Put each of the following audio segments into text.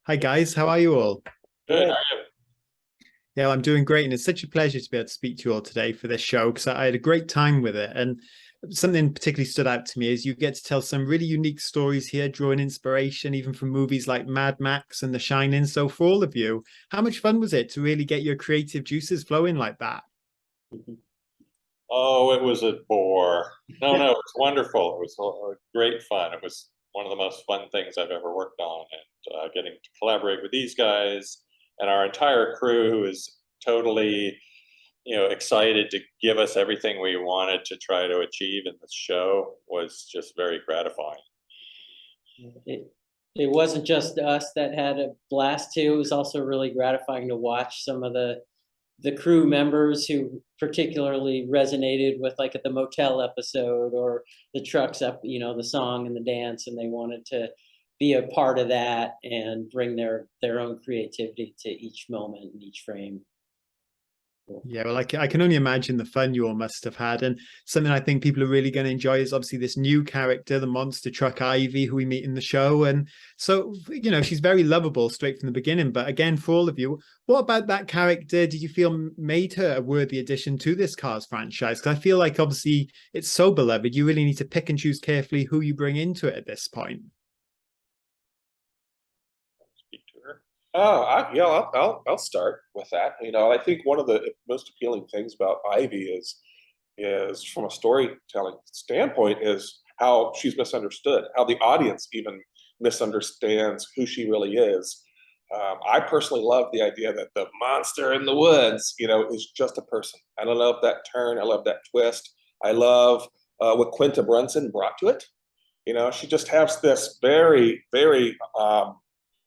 Hi guys, how are you all? Good. Good. Yeah, well, I'm doing great, and it's such a pleasure to be able to speak to you all today for this show because I had a great time with it. And something particularly stood out to me is you get to tell some really unique stories here, drawing inspiration even from movies like Mad Max and The Shining. So for all of you, how much fun was it to really get your creative juices flowing like that? Oh, it was a bore. No, it was wonderful. It was great fun. It was one of the most fun things I've ever worked on, and getting to collaborate with these guys and our entire crew, who is totally, excited to give us everything we wanted to try to achieve in this show, was just very gratifying. It it wasn't just us that had a blast too. It was also really gratifying to watch some of the crew members who particularly resonated with, like, at the motel episode or the trucks up, the song and the dance, and they wanted to be a part of that and bring their own creativity to each moment and each frame. Cool. Yeah, well, I can only imagine the fun you all must have had. And something I think people are really going to enjoy is obviously this new character, the monster truck Ivy, who we meet in the show. And so, she's very lovable straight from the beginning. But again, for all of you, what about that character did you feel made her a worthy addition to this Cars franchise? Because I feel like obviously it's so beloved, you really need to pick and choose carefully who you bring into it at this point. Speak to her. Yeah, I'll start with that. I think one of the most appealing things about Ivy is from a storytelling standpoint is how she's misunderstood, how the audience even misunderstands who she really is. I personally love the idea that the monster in the woods, is just a person. I love that turn. I love that twist. I love what Quinta Brunson brought to it. She just has this very, very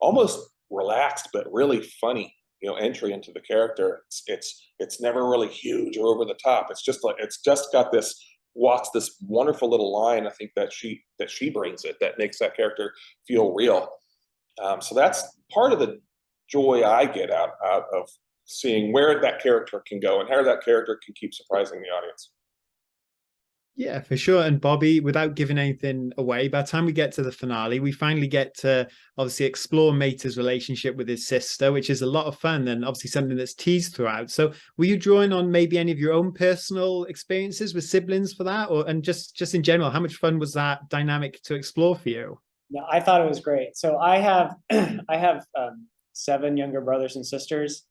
almost relaxed but really funny, entry into the character. It's never really huge or over the top. It's just got this walks this wonderful little line. I think that she brings it that makes that character feel real. So that's part of the joy I get out of seeing where that character can go and how that character can keep surprising the audience. Yeah, for sure. And Bobby, without giving anything away, by the time we get to the finale, we finally get to obviously explore Mater's relationship with his sister, which is a lot of fun and obviously something that's teased throughout. So were you drawing on maybe any of your own personal experiences with siblings for that? Or and just in general, how much fun was that dynamic to explore for you? No, I thought it was great. So I have I have seven younger brothers and sisters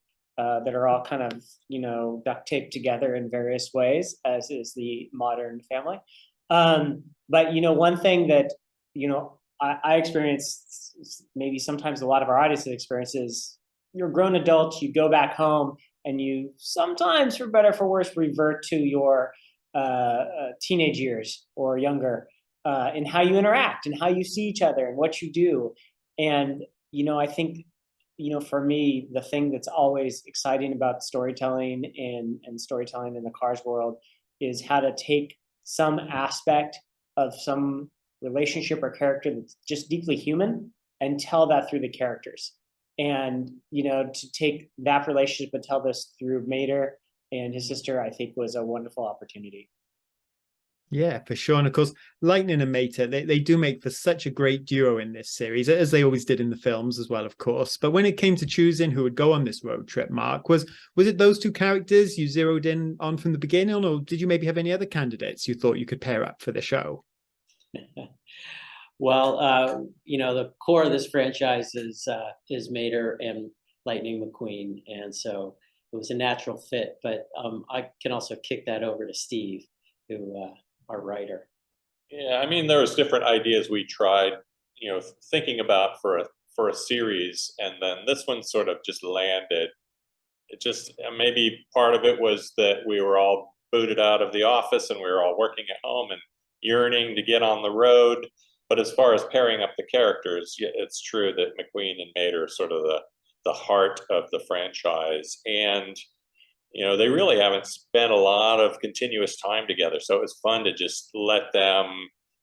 that are all kind of duct taped together in various ways, as is the modern family. But one thing that I experience, maybe sometimes a lot of our audiences experience, is you're grown adults, you go back home, and you sometimes, for better or for worse, revert to your teenage years or younger, in how you interact and how you see each other and what you do. And I think for me, the thing that's always exciting about storytelling and storytelling in the Cars world is how to take some aspect of some relationship or character that's just deeply human and tell that through the characters. And to take that relationship and tell this through Mater and his sister, I think was a wonderful opportunity. Yeah, for sure. And of course, Lightning and Mater, they do make for such a great duo in this series, as they always did in the films as well, of course. But when it came to choosing who would go on this road trip, Mark, was it those two characters you zeroed in on from the beginning, or did you maybe have any other candidates you thought you could pair up for the show? Well, the core of this franchise is Mater and Lightning McQueen, and so it was a natural fit. But I can also kick that over to Steve, who our writer. Yeah, I mean, there was different ideas we tried, thinking about for a series, and then this one sort of just landed. It just maybe part of it was that we were all booted out of the office and we were all working at home and yearning to get on the road. But as far as pairing up the characters, yeah, it's true that McQueen and Mater are sort of the heart of the franchise, and they really haven't spent a lot of continuous time together. So it was fun to just let them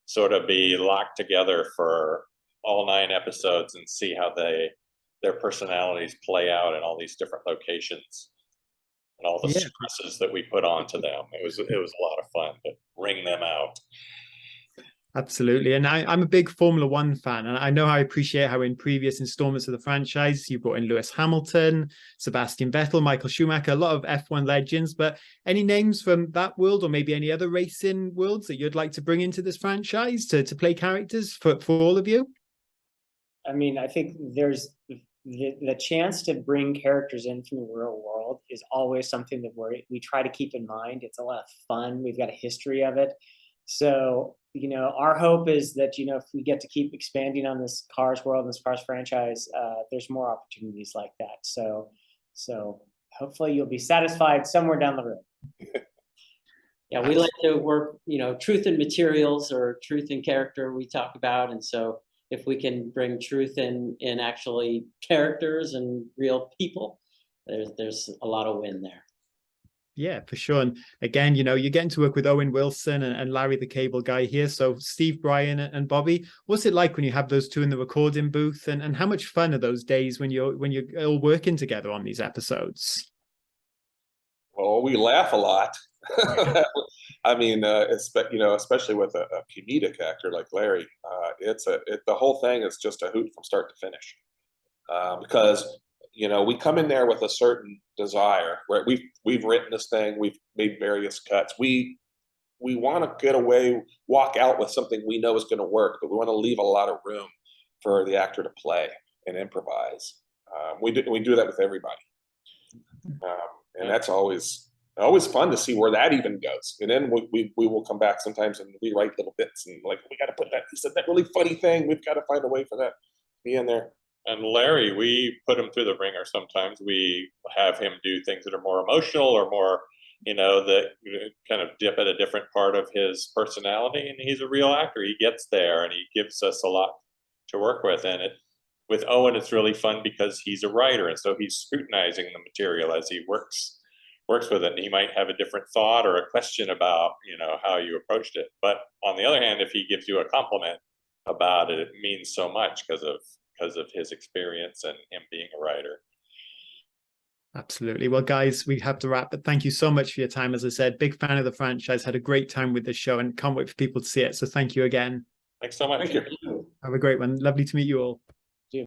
sort of be locked together for all 9 episodes and see how their personalities play out in all these different locations and all the Yeah, stresses that we put onto them. It was a lot of fun to wring them out. Absolutely. And I'm a big Formula One fan, and I know I appreciate how in previous installments of the franchise, you brought in Lewis Hamilton, Sebastian Vettel, Michael Schumacher, a lot of F1 legends, but any names from that world or maybe any other racing worlds that you'd like to bring into this franchise to play characters for all of you? I mean, I think there's the chance to bring characters in from the real world is always something that we try to keep in mind. It's a lot of fun. We've got a history of it. So, our hope is that, if we get to keep expanding on this Cars world and this Cars franchise, there's more opportunities like that. So hopefully you'll be satisfied somewhere down the road. Yeah, we like to work, truth in materials or truth in character we talk about. And so if we can bring truth in actually characters and real people, there's a lot of win there. Yeah, for sure. And again, you're getting to work with Owen Wilson and Larry the Cable Guy here. So Steve, Brian, and Bobby, what's it like when you have those two in the recording booth? And how much fun are those days when you're all working together on these episodes? Well, we laugh a lot. I mean, especially with a comedic actor like Larry, the whole thing is just a hoot from start to finish. Because we come in there with a certain desire, right? We've written this thing, we've made various cuts. We want to walk out with something we know is going to work, but we want to leave a lot of room for the actor to play and improvise. We do that with everybody, and that's always fun to see where that even goes. And then we will come back sometimes and we write little bits and like, we got to put that. He said that really funny thing. We've got to find a way for that to be in there. And Larry, we put him through the ringer sometimes. We have him do things that are more emotional or more, that kind of dip at a different part of his personality. And he's a real actor. He gets there and he gives us a lot to work with. And with Owen, it's really fun because he's a writer. And so he's scrutinizing the material as he works with it. And he might have a different thought or a question about, how you approached it. But on the other hand, if he gives you a compliment about it, it means so much because of his experience and him being a writer. Absolutely. Well, guys, we have to wrap, but thank you so much for your time. As I said, big fan of the franchise, had a great time with the show and can't wait for people to see it. So thank you again. Thanks so much. Thank you. Have a great one. Lovely to meet you all.